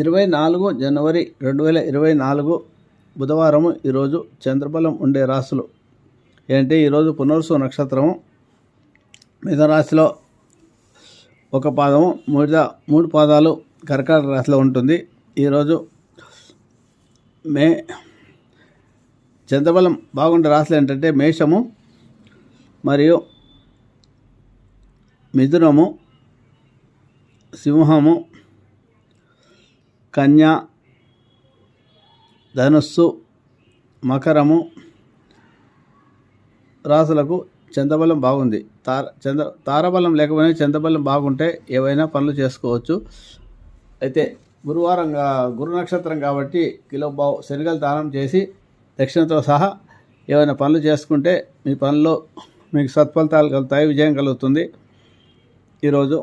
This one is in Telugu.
24 జనవరి 2024 బుధవారము. ఈరోజు చంద్రబలం ఉండే రాశులు ఏంటి? ఈరోజు పునర్సు నక్షత్రము మిథున రాశిలో ఒక పాదము, మూడు పాదాలు కర్కాటక రాశిలో ఉంటుంది. ఈరోజు చంద్రబలం బాగుండే రాశులు ఏంటంటే మేషము మరియు మిథునము, సింహము, కన్య, ధనుస్సు, మకరము రాశులకు చంద్రబలం బాగుంది. తారబలం లేకపోయినా చంద్రబలం బాగుంటే ఏవైనా పనులు చేసుకోవచ్చు. అయితే గురు నక్షత్రం కాబట్టి కిలోబావు శనగలు దానం చేసి దక్షిణతో సహా ఏవైనా పనులు చేసుకుంటే మీ పనుల్లో మీకు సత్ఫలితాలు కలుగుతాయి, విజయం కలుగుతుంది. ఈరోజు